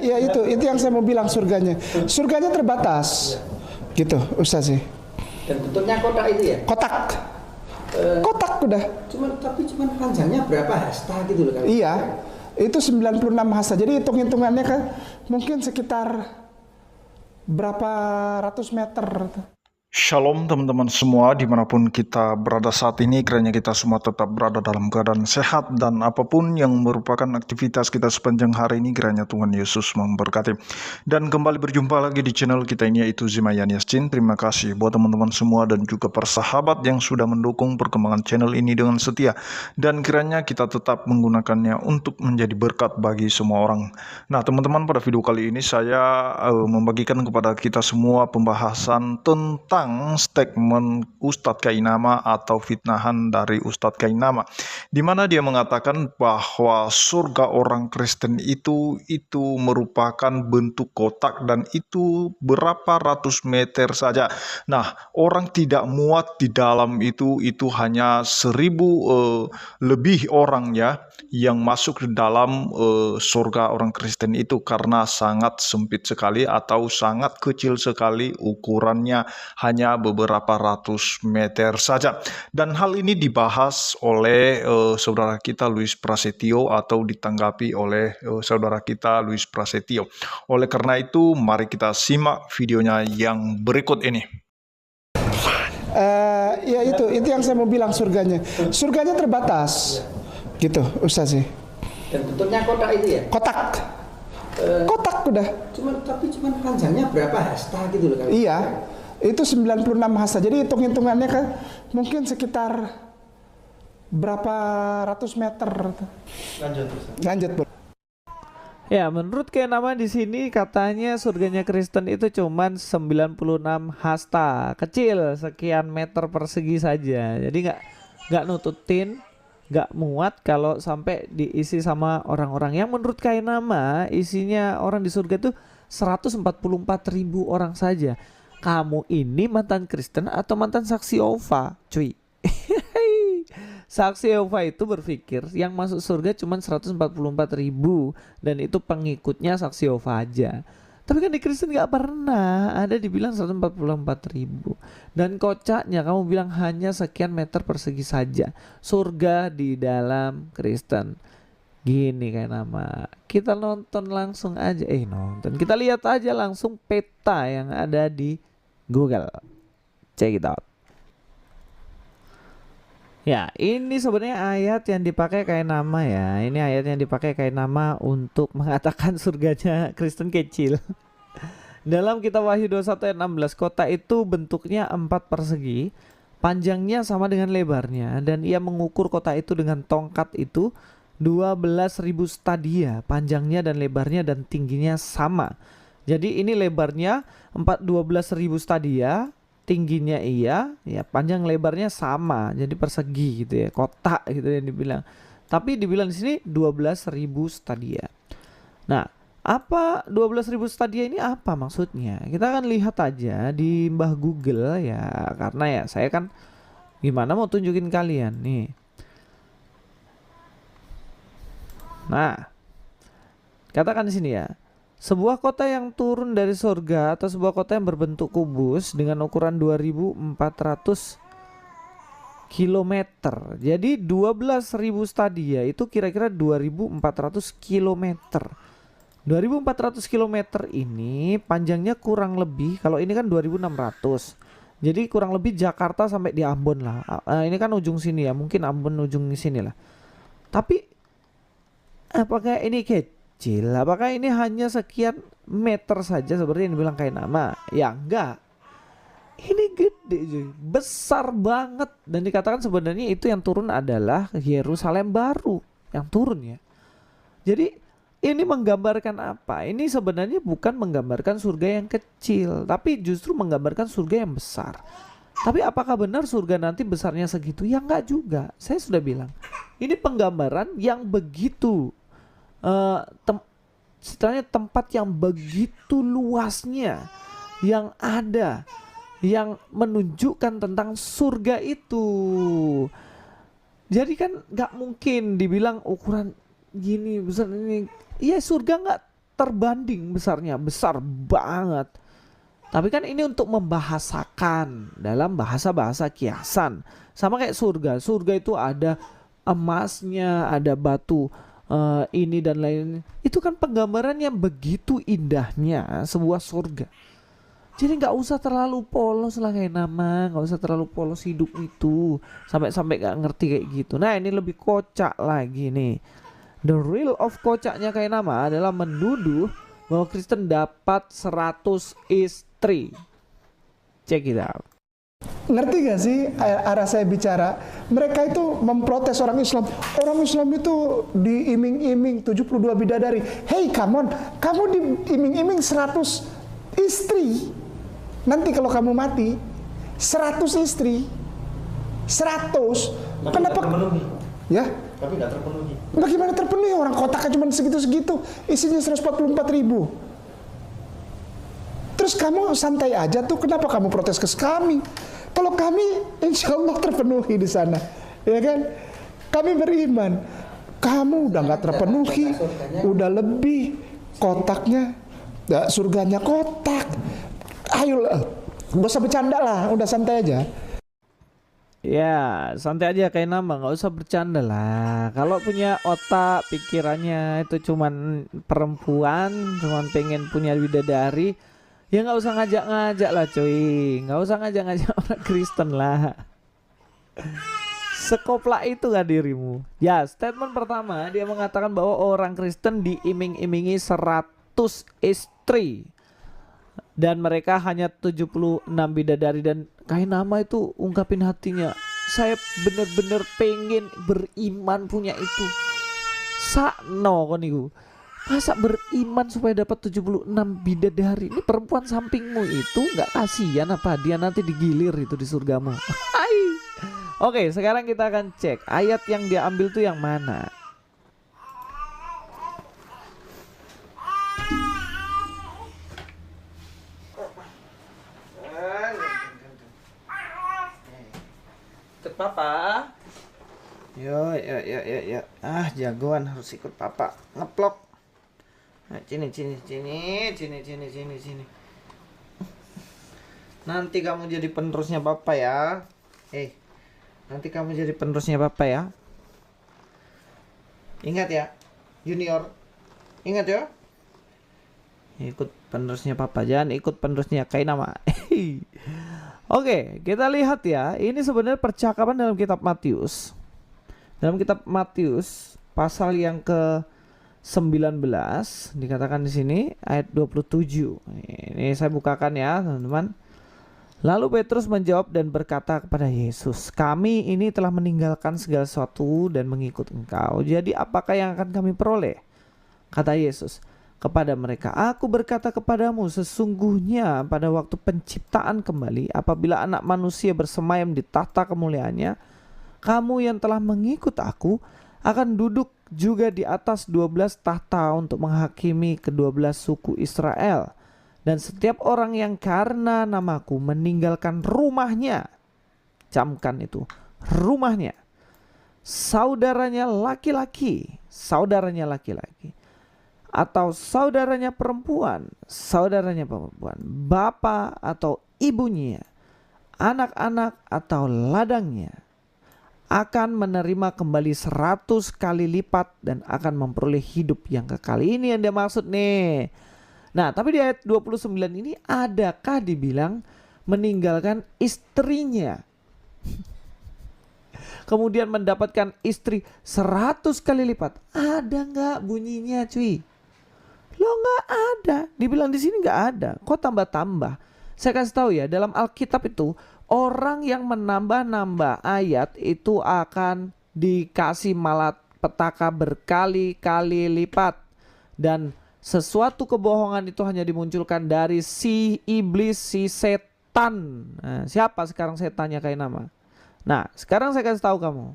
Ya itu yang saya mau bilang surganya terbatas, gitu Ustaz sih. Dan bentuknya kotak itu ya? Kotak udah. Tapi panjangnya berapa hasta gitu loh? Iya, itu 96 hasta. Jadi hitung-hitungannya kan mungkin sekitar berapa ratus meter. Shalom teman-teman semua dimanapun kita berada saat ini, kiranya kita semua tetap berada dalam keadaan sehat dan apapun yang merupakan aktivitas kita sepanjang hari ini, kiranya Tuhan Yesus memberkati. Dan kembali berjumpa lagi di channel kita ini, yaitu Zimayan Yassin. Terima kasih buat teman-teman semua dan juga persahabat yang sudah mendukung perkembangan channel ini dengan setia, dan kiranya kita tetap menggunakannya untuk menjadi berkat bagi semua orang. Nah teman-teman, pada video kali ini saya membagikan kepada kita semua pembahasan tentang statement Ustadz Kainama atau fitnahan dari Ustadz Kainama, di mana dia mengatakan bahwa surga orang Kristen itu merupakan bentuk kotak dan itu berapa ratus meter saja. Nah, orang tidak muat di dalam itu hanya 1000 lebih orang ya yang masuk di dalam surga orang Kristen itu, karena sangat sempit sekali atau sangat kecil sekali ukurannya, hanya beberapa ratus meter saja. Dan hal ini dibahas oleh saudara kita Luis Prasetyo atau ditanggapi oleh saudara kita Luis Prasetyo. Oleh karena itu, mari kita simak videonya yang berikut ini. Ya itu yang saya mau bilang surganya terbatas, gitu Ustaz sih. Dan bentuknya kotak itu ya? Kotak udah. Tapi panjangnya berapa hasta gitu loh? Iya, itu 96 hasta. Jadi hitung-hitungannya kan mungkin sekitar berapa ratus meter. Lanjut Bu. Ya, menurut Kainama di sini katanya surganya Kristen itu cuman 96 hasta, kecil, sekian meter persegi saja. Jadi nggak nututin, nggak muat kalau sampai diisi sama orang-orang yang menurut Kainama isinya orang di surga itu 144.000 orang saja. Kamu ini mantan Kristen atau mantan saksi Yehova, cuy? Saksi Yehova itu berpikir yang masuk surga cuma 144.000 dan itu pengikutnya saksi Yehova aja. Tapi kan di Kristen gak pernah ada dibilang 144.000. Dan kocaknya kamu bilang hanya sekian meter persegi saja surga di dalam Kristen. Gini Kainama, kita nonton langsung aja, kita lihat aja langsung peta yang ada di Google. Check it out. Ya, ini sebenarnya ayat yang dipakai Kainama ya. Ini ayat yang dipakai Kainama untuk mengatakan surganya Kristen kecil. Dalam kitab Wahyu 21 ayat 16, kota itu bentuknya 4 persegi, panjangnya sama dengan lebarnya, dan ia mengukur kota itu dengan tongkat itu 12.000 stadia, panjangnya dan lebarnya dan tingginya sama. Jadi ini lebarnya 12.000 stadia, tingginya iya, ya panjang lebarnya sama, jadi persegi gitu ya, kotak gitu yang dibilang. Tapi dibilang di sini 12.000 stadia. Nah, apa 12.000 stadia ini apa maksudnya? Kita akan lihat aja di Mbah Google ya, karena ya saya kan gimana mau tunjukin kalian nih. Nah, katakan di sini ya. Sebuah kota yang turun dari surga atau sebuah kota yang berbentuk kubus dengan ukuran 2.400 km. Jadi 12.000 stadia itu kira-kira 2.400 km. 2.400 km ini panjangnya kurang lebih, kalau ini kan 2.600. Jadi kurang lebih Jakarta sampai di Ambon lah. Ini kan ujung sini ya, mungkin Ambon ujung sini lah. Tapi apakah ini kecil? Apakah ini hanya sekian meter saja seperti yang dibilang Kainama? Ya enggak. Ini gede cuy, besar banget. Dan dikatakan sebenarnya itu yang turun adalah Yerusalem baru yang turun ya. Jadi ini menggambarkan apa? Ini sebenarnya bukan menggambarkan surga yang kecil, tapi justru menggambarkan surga yang besar. Tapi apakah benar surga nanti besarnya segitu? Ya enggak juga. Saya sudah bilang, ini penggambaran yang begitu istilahnya tempat yang begitu luasnya yang ada, yang menunjukkan tentang surga itu. Jadi kan nggak mungkin dibilang ukuran gini besar ini. Iya, surga terbanding besarnya, besar banget. Tapi kan ini untuk membahasakan dalam bahasa-bahasa kiasan. Sama kayak surga. Surga itu ada emasnya, ada batu ini dan lain. Itu kan penggambaran yang begitu indahnya sebuah surga. Jadi nggak usah terlalu polos lah kayak nama, nggak usah terlalu polos hidup itu sampai nggak ngerti kayak gitu. Nah ini lebih kocak lagi nih. The real of kocaknya kayak nama adalah menuduh bahwa Kristen dapat 100 istri. Check it out. Ngerti gak sih arah saya bicara? Mereka itu memprotes orang Islam. Orang Islam itu diiming-iming 72 bidadari. Hey, come on, kamu diiming-iming 100 istri. Nanti kalau kamu mati 100 istri. 100. Kenapa? Terpenuhi. Ya? Tapi nggak terpenuhi. Bagaimana terpenuhi? Orang kotaknya cuma segitu-segitu. Isinya 144.000. Terus kamu santai aja tuh. Kenapa kamu protes ke kami? Kalau kami insya Allah terpenuhi di sana. Ya kan? Kami beriman. Kamu udah nggak terpenuhi. Udah lebih. Kotaknya. Surganya kotak. Ayo, gak usah bercanda lah, udah santai aja. Ya, santai aja kayak nama, nggak usah bercanda lah. Kalau punya otak, pikirannya itu cuman perempuan, cuman pengen punya bidadari, ya nggak usah ngajak-ngajak lah cuy. Nggak usah ngajak-ngajak orang Kristen lah. Sekoplak itu gak dirimu. Ya, statement pertama dia mengatakan bahwa orang Kristen diiming-imingi 100 istri. Dan mereka hanya 76 bidadari. Dan kayak nama itu ungkapin hatinya, saya bener-bener pengen beriman punya itu. Sakno kon niku. Masa beriman supaya dapat 76 bidadari? Ini perempuan sampingmu itu nggak kasihan apa dia nanti digilir itu di surgamu? Hai. Oke, sekarang kita akan cek ayat yang dia ambil tuh yang mana. Ikut papa. Yo. Ah, jagoan harus ikut papa. Ngeplok. Nah, sini. Nanti kamu jadi penerusnya papa ya. Nanti kamu jadi penerusnya papa ya. Ingat ya, junior. Ingat ya. Ikut penerusnya papa, jangan ikut penerusnya kayak nama. Oke, kita lihat ya. Ini sebenarnya percakapan dalam kitab Matius. Dalam kitab Matius pasal yang ke-19 dikatakan di sini ayat 27. Ini saya bukakan ya, teman-teman. Lalu Petrus menjawab dan berkata kepada Yesus, "Kami ini telah meninggalkan segala sesuatu dan mengikut Engkau. Jadi apakah yang akan kami peroleh?" Kata Yesus kepada mereka, "Aku berkata kepadamu, sesungguhnya pada waktu penciptaan kembali, apabila anak manusia bersemayam di tahta kemuliaannya, kamu yang telah mengikut aku akan duduk juga di atas 12 tahta untuk menghakimi ke-12 suku Israel. Dan setiap orang yang karena namaku meninggalkan rumahnya," camkan itu, rumahnya, saudaranya laki-laki, atau saudaranya perempuan, bapak atau ibunya, anak-anak atau ladangnya, akan menerima kembali 100 kali lipat dan akan memperoleh hidup yang kekal. Ini yang dia maksud nih. Nah, tapi di ayat 29 ini adakah dibilang meninggalkan istrinya? Kemudian mendapatkan istri 100 kali lipat. Ada nggak bunyinya cuy? Lo nggak ada. Dibilang di sini nggak ada. Kok tambah-tambah? Saya kasih tahu ya, dalam Alkitab itu orang yang menambah-nambah ayat itu akan dikasih malapetaka berkali-kali lipat. Dan sesuatu kebohongan itu hanya dimunculkan dari si iblis, si setan. Nah, siapa sekarang setannya kayak nama? Nah, sekarang saya kasih tahu kamu.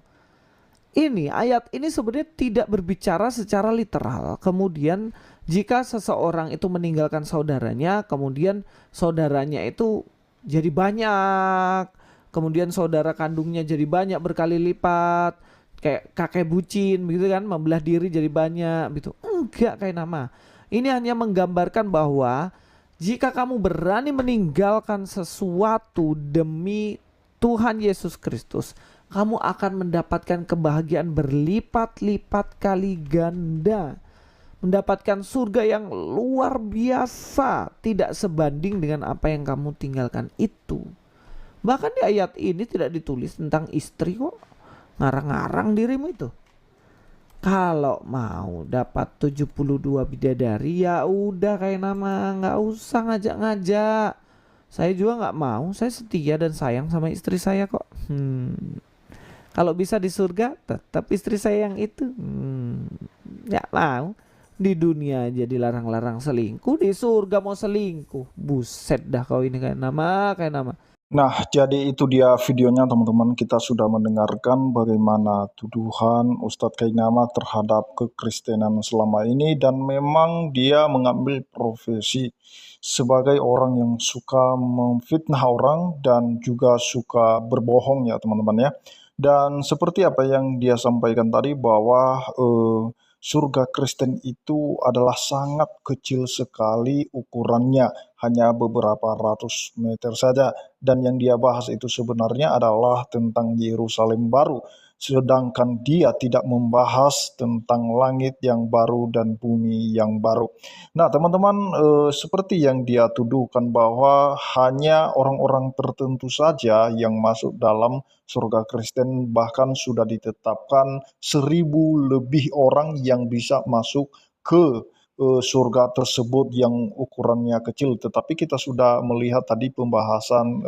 Ini ayat ini sebenarnya tidak berbicara secara literal. Kemudian jika seseorang itu meninggalkan saudaranya, kemudian saudaranya itu jadi banyak, kemudian saudara kandungnya jadi banyak berkali lipat. kayak kakek bucin begitu kan, membelah diri jadi banyak gitu. Enggak kayak nama. Ini hanya menggambarkan bahwa jika kamu berani meninggalkan sesuatu demi Tuhan Yesus Kristus, kamu akan mendapatkan kebahagiaan berlipat-lipat kali ganda. Mendapatkan surga yang luar biasa, tidak sebanding dengan apa yang kamu tinggalkan itu. Bahkan di ayat ini tidak ditulis tentang istri kok. Ngarang-ngarang dirimu itu. Kalau mau dapat 72 bidadari, ya udah kayak nama, nggak usah ngajak-ngajak. Saya juga nggak mau, saya setia dan sayang sama istri saya kok. Kalau bisa di surga, tetap istri saya yang itu. Nggak mau. Di dunia aja dilarang-larang selingkuh, di surga mau selingkuh. Buset dah kau ini kayak nama, kayak nama. Nah, jadi itu dia videonya teman-teman. Kita sudah mendengarkan bagaimana tuduhan Ustadz Kainama terhadap kekristenan selama ini, dan memang dia mengambil profesi sebagai orang yang suka memfitnah orang dan juga suka berbohong ya teman-teman ya. Dan seperti apa yang dia sampaikan tadi bahwa surga Kristen itu adalah sangat kecil sekali ukurannya, hanya beberapa ratus meter saja. Dan yang dia bahas itu sebenarnya adalah tentang Yerusalem baru, sedangkan dia tidak membahas tentang langit yang baru dan bumi yang baru. Nah teman-teman, seperti yang dia tuduhkan bahwa hanya orang-orang tertentu saja yang masuk dalam surga Kristen, bahkan sudah ditetapkan 1.000 lebih orang yang bisa masuk ke surga tersebut yang ukurannya kecil. Tetapi kita sudah melihat tadi pembahasan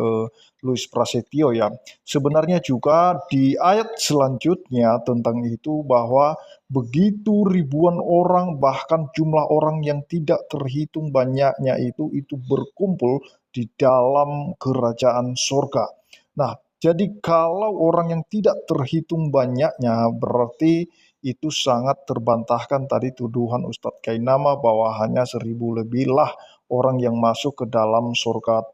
Luis Prasetyo ya. Sebenarnya juga di ayat selanjutnya tentang itu bahwa begitu ribuan orang, bahkan jumlah orang yang tidak terhitung banyaknya itu berkumpul di dalam kerajaan surga. Nah, jadi kalau orang yang tidak terhitung banyaknya, berarti itu sangat terbantahkan tadi tuduhan Ustadz Kainama bahwa hanya 1.000 lebih lah orang yang masuk ke dalam surga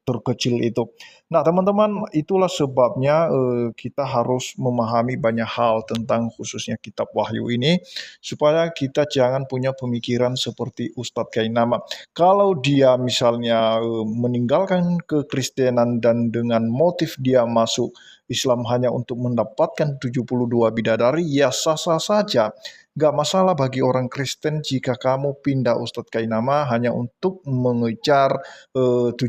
terkecil itu. Nah teman-teman, itulah sebabnya kita harus memahami banyak hal tentang khususnya kitab Wahyu ini, supaya kita jangan punya pemikiran seperti Ustadz Kainama. Kalau dia misalnya meninggalkan kekristenan dan dengan motif dia masuk Islam hanya untuk mendapatkan 72 bidadari, ya sah-sah saja. Gak masalah bagi orang Kristen jika kamu pindah Ustadz Kainama hanya untuk mengejar 72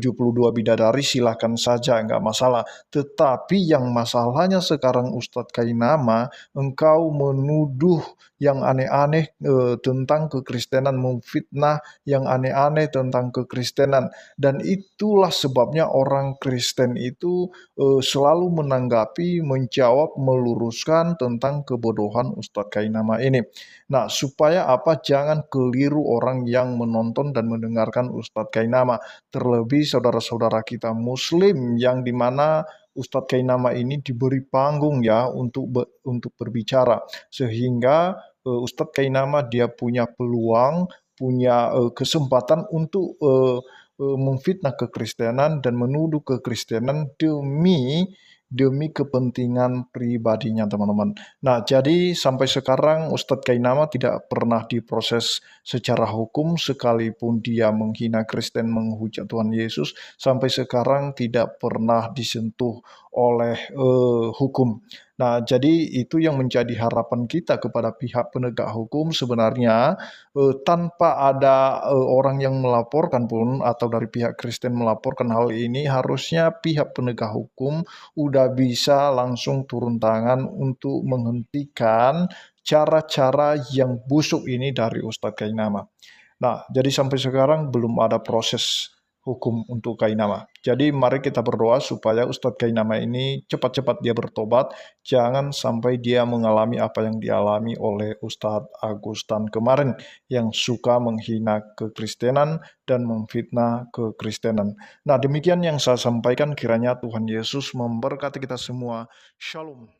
bidadari, silahkan saja, nggak masalah. Tetapi yang masalahnya sekarang Ustadz Kainama, engkau menuduh yang aneh-aneh tentang kekristenan, memfitnah yang aneh-aneh tentang kekristenan. Dan itulah sebabnya orang Kristen itu selalu menanggapi, menjawab, meluruskan tentang kebodohan Ustadz Kainama ini. Nah, supaya apa? Jangan keliru orang yang menonton dan mendengarkan Ustadz Kainama. Terlebih saudara-saudara kita Muslim yang dimana Ustadz Kainama ini diberi panggung ya untuk berbicara, sehingga Ustadz Kainama dia punya peluang, punya kesempatan untuk memfitnah kekristenan dan menuduh kekristenan demi kepentingan pribadinya teman-teman. Nah jadi sampai sekarang Ustadz Kainama tidak pernah diproses secara hukum, sekalipun dia menghina Kristen, menghujat Tuhan Yesus, sampai sekarang tidak pernah disentuh oleh hukum. Nah jadi itu yang menjadi harapan kita kepada pihak penegak hukum sebenarnya, tanpa ada orang yang melaporkan pun atau dari pihak Kristen melaporkan hal ini, harusnya pihak penegak hukum udah bisa langsung turun tangan untuk menghentikan cara-cara yang busuk ini dari Ustadz Kainama. Nah, jadi sampai sekarang belum ada proses hukum untuk Kainama. Jadi mari kita berdoa supaya Ustadz Kainama ini cepat-cepat dia bertobat, jangan sampai dia mengalami apa yang dialami oleh Ustadz Agustan kemarin, yang suka menghina kekristenan dan memfitnah kekristenan. Nah, demikian yang saya sampaikan, kiranya Tuhan Yesus memberkati kita semua. Shalom.